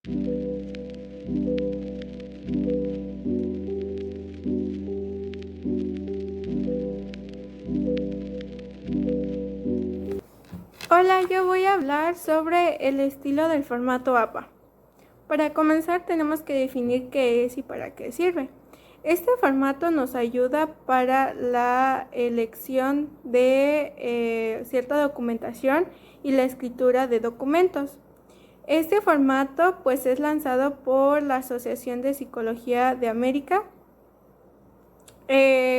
Hola, yo voy a hablar sobre el estilo del formato APA. Para comenzar tenemos que definir qué es y para qué sirve. Este formato nos ayuda para la elección de cierta documentación y la escritura de documentos. Este formato pues es lanzado por la Asociación de Psicología de América.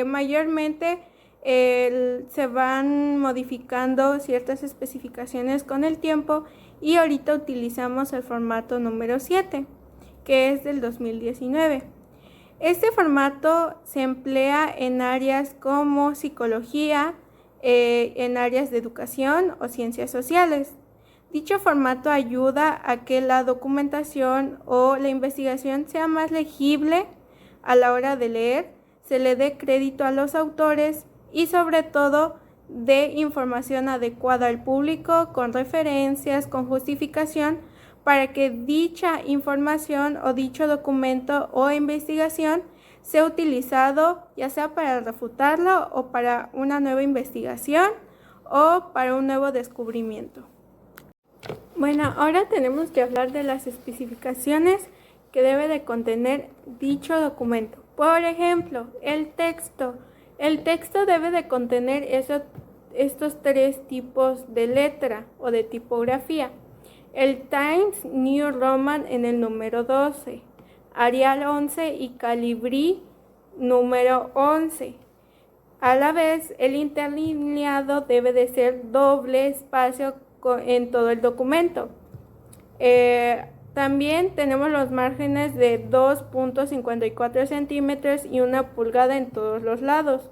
Mayormente se van modificando ciertas especificaciones con el tiempo y ahorita utilizamos el formato número 7, que es del 2019. Este formato se emplea en áreas como psicología, en áreas de educación o ciencias sociales. Dicho formato ayuda a que la documentación o la investigación sea más legible a la hora de leer, se le dé crédito a los autores y sobre todo dé información adecuada al público con referencias, con justificación para que dicha información o dicho documento o investigación sea utilizado ya sea para refutarlo o para una nueva investigación o para un nuevo descubrimiento. Bueno, ahora tenemos que hablar de las especificaciones que debe de contener dicho documento. Por ejemplo, el texto. El texto debe de contener estos tres tipos de letra o de tipografía. El Times New Roman en el número 12, Arial 11 y Calibri número 11. A la vez, el interlineado debe de ser doble espacio en todo el documento. También tenemos los márgenes de 2.54 centímetros y 1 pulgada en todos los lados.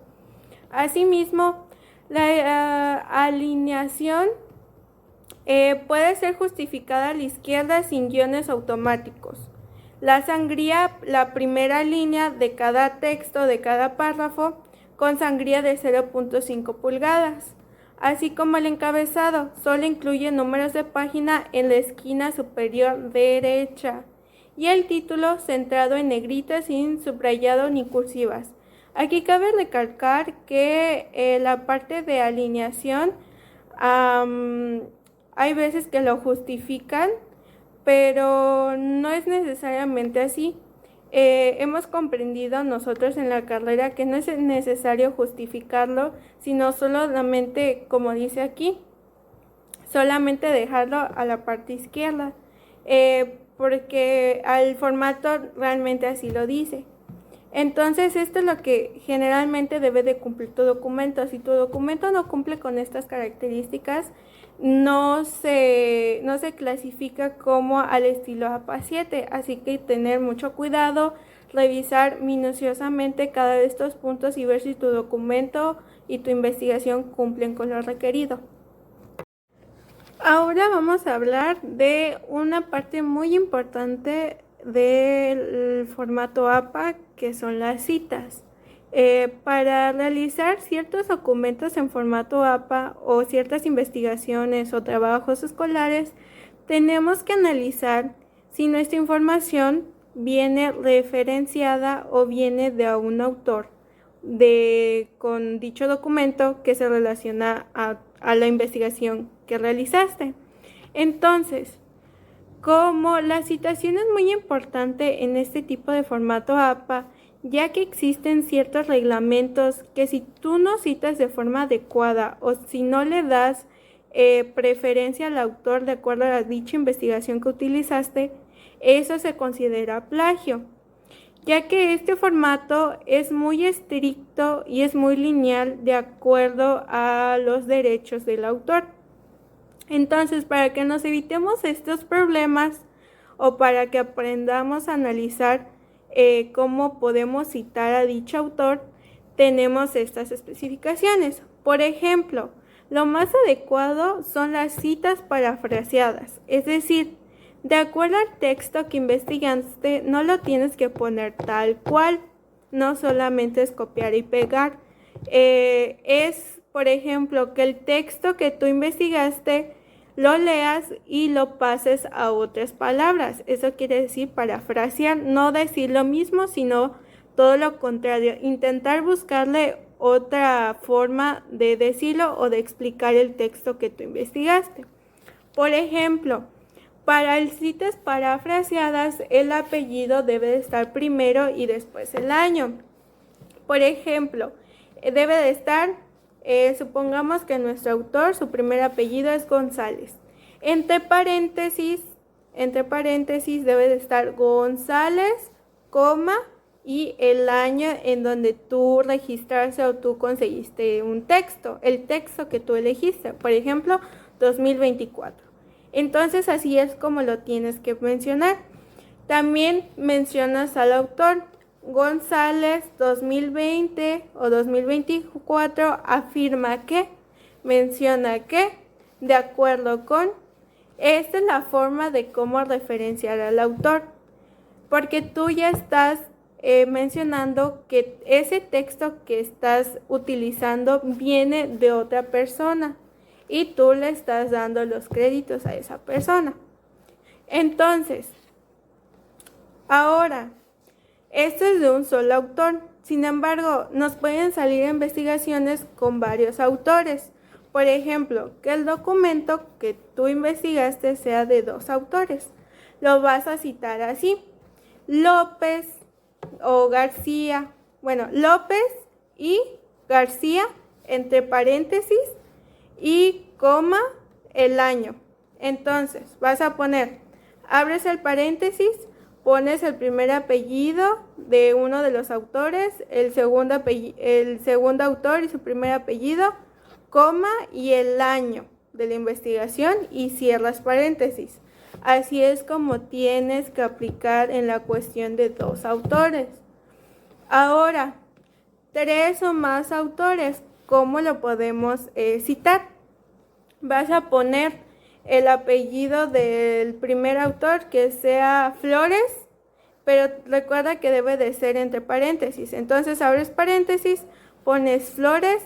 Asimismo, la alineación puede ser justificada a la izquierda sin guiones automáticos. La sangría, la primera línea de cada texto, de cada párrafo, con sangría de 0.5 pulgadas. Así como el encabezado, solo incluye números de página en la esquina superior derecha y el título centrado en negrita sin subrayado ni cursivas. Aquí cabe recalcar que la parte de alineación hay veces que lo justifican, pero no es necesariamente así. Hemos comprendido nosotros en la carrera que no es necesario justificarlo, sino solamente, como dice aquí, solamente dejarlo a la parte izquierda, porque al formato realmente así lo dice. Entonces, esto es lo que generalmente debe de cumplir tu documento. Si tu documento no cumple con estas características, no se clasifica como al estilo APA 7, así que tener mucho cuidado, revisar minuciosamente cada de estos puntos y ver si tu documento y tu investigación cumplen con lo requerido. Ahora vamos a hablar de una parte muy importante del formato APA, que son las citas. Para realizar ciertos documentos en formato APA o ciertas investigaciones o trabajos escolares, tenemos que analizar si nuestra información viene referenciada o viene de un autor con dicho documento que se relaciona a la investigación que realizaste. Entonces, como la citación es muy importante en este tipo de formato APA, ya que existen ciertos reglamentos que si tú no citas de forma adecuada o si no le das preferencia al autor de acuerdo a la dicha investigación que utilizaste, eso se considera plagio, ya que este formato es muy estricto y es muy lineal de acuerdo a los derechos del autor. Entonces, para que nos evitemos estos problemas o para que aprendamos a analizar cómo podemos citar a dicho autor, tenemos estas especificaciones. Por ejemplo, lo más adecuado son las citas parafraseadas, es decir, de acuerdo al texto que investigaste, no lo tienes que poner tal cual, no solamente es copiar y pegar. Es, por ejemplo, que el texto que tú investigaste lo leas y lo pases a otras palabras. Eso quiere decir parafrasear, no decir lo mismo, sino todo lo contrario, intentar buscarle otra forma de decirlo o de explicar el texto que tú investigaste. Por ejemplo, para citas parafraseadas, el apellido debe de estar primero y después el año. Por ejemplo, debe de estar, supongamos que nuestro autor, su primer apellido es González. Entre paréntesis debe de estar González, coma, y el año en donde tú registraste o tú conseguiste un texto, el texto que tú elegiste, por ejemplo, 2024. Entonces así es como lo tienes que mencionar. También mencionas al autor. González 2020 o 2024 afirma que, menciona que, de acuerdo con. Esta es la forma de cómo referenciar al autor, porque tú ya estás mencionando que ese texto que estás utilizando viene de otra persona y tú le estás dando los créditos a esa persona. Entonces, ahora, esto es de un solo autor. Sin embargo, nos pueden salir investigaciones con varios autores. Por ejemplo, que el documento que tú investigaste sea de 2 autores. Lo vas a citar así: López o García. Bueno, López y García, entre paréntesis, y coma, el año. Entonces, vas a poner, abres el paréntesis, pones el primer apellido de uno de los autores, el segundo autor y su primer apellido, coma y el año de la investigación y cierras paréntesis. Así es como tienes que aplicar en la cuestión de 2 autores. Ahora, 3 o más autores, ¿cómo lo podemos citar? Vas a poner el apellido del primer autor, que sea Flores, pero recuerda que debe de ser entre paréntesis. Entonces abres paréntesis, pones Flores,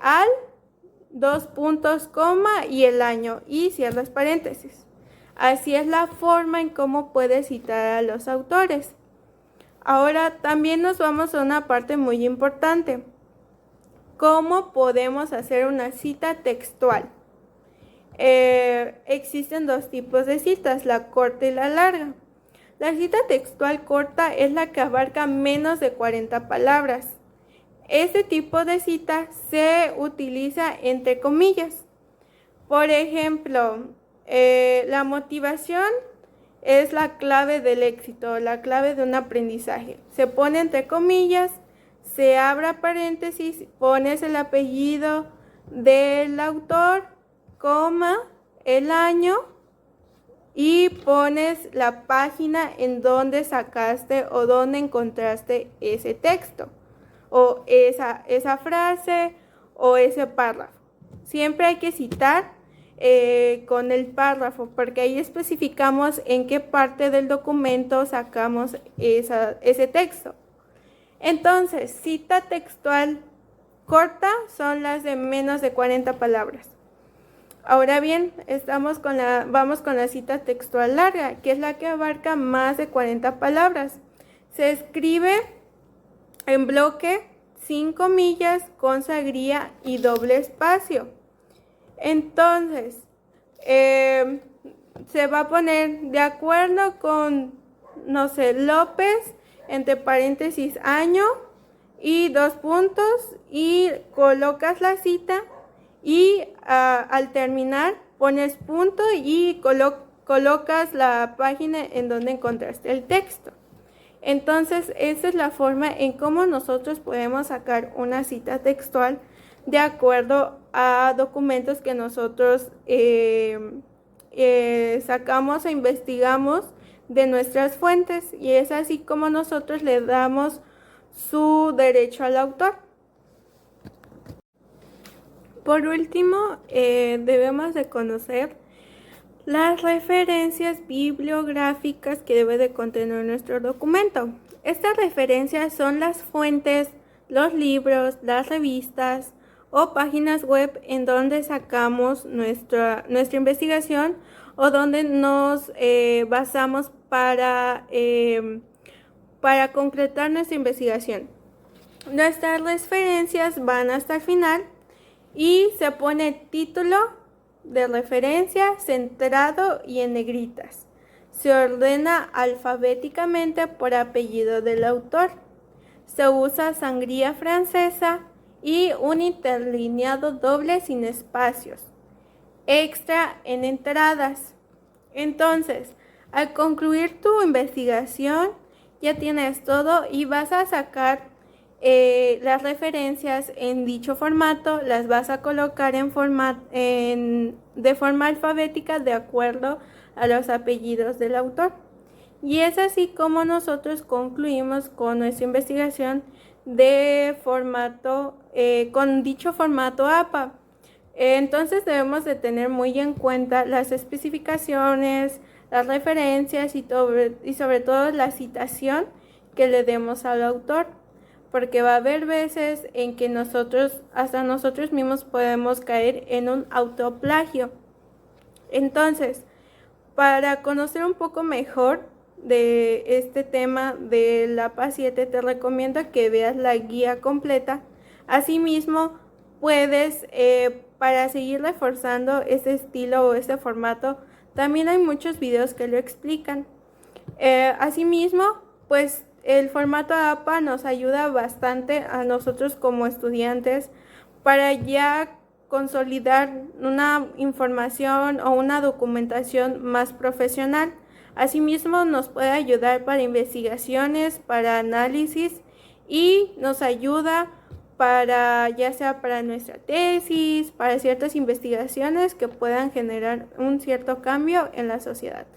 al, 2 puntos, coma y el año y cierras paréntesis. Así es la forma en cómo puedes citar a los autores. Ahora también nos vamos a una parte muy importante. ¿Cómo podemos hacer una cita textual? Existen 2 tipos de citas, la corta y la larga. La cita textual corta es la que abarca menos de 40 palabras. Este tipo de cita se utiliza entre comillas. Por ejemplo, la motivación es la clave del éxito, la clave de un aprendizaje. Se pone entre comillas, se abre paréntesis, pones el apellido del autor, coma, el año y pones la página en donde sacaste o donde encontraste ese texto o esa frase o ese párrafo. Siempre hay que citar con el párrafo, porque ahí especificamos en qué parte del documento sacamos ese texto. Entonces, cita textual corta son las de menos de 40 palabras. Ahora bien, vamos con la cita textual larga, que es la que abarca más de 40 palabras. Se escribe en bloque, sin comillas, con sagría y doble espacio. Entonces, se va a poner de acuerdo con, no sé, López, entre paréntesis, año y 2 puntos, y colocas la cita y al terminar pones punto y colocas la página en donde encontraste el texto. Entonces, esa es la forma en cómo nosotros podemos sacar una cita textual de acuerdo a documentos que nosotros sacamos e investigamos de nuestras fuentes, y es así como nosotros le damos su derecho al autor. Por último, debemos de conocer las referencias bibliográficas que debe de contener nuestro documento. Estas referencias son las fuentes, los libros, las revistas o páginas web en donde sacamos nuestra investigación o donde nos basamos para concretar nuestra investigación. Nuestras referencias van hasta el final y se pone título de referencia centrado y en negritas. Se ordena alfabéticamente por apellido del autor. Se usa sangría francesa y un interlineado doble sin espacios. Extra en entradas. Entonces, al concluir tu investigación, ya tienes todo y vas a sacar las referencias en dicho formato, las vas a colocar de forma alfabética de acuerdo a los apellidos del autor. Y es así como nosotros concluimos con nuestra investigación de formato, con dicho formato APA. Entonces debemos de tener muy en cuenta las especificaciones, las referencias y sobre todo la citación que le demos al autor, porque va a haber veces en que hasta nosotros mismos podemos caer en un autoplagio. Entonces, para conocer un poco mejor de este tema de la APA 7, te recomiendo que veas la guía completa. Asimismo, puedes, para seguir reforzando ese estilo o ese formato, también hay muchos videos que lo explican. Asimismo, pues el formato APA nos ayuda bastante a nosotros como estudiantes para ya consolidar una información o una documentación más profesional. Asimismo, nos puede ayudar para investigaciones, para análisis y nos ayuda ya sea para nuestra tesis, para ciertas investigaciones que puedan generar un cierto cambio en la sociedad.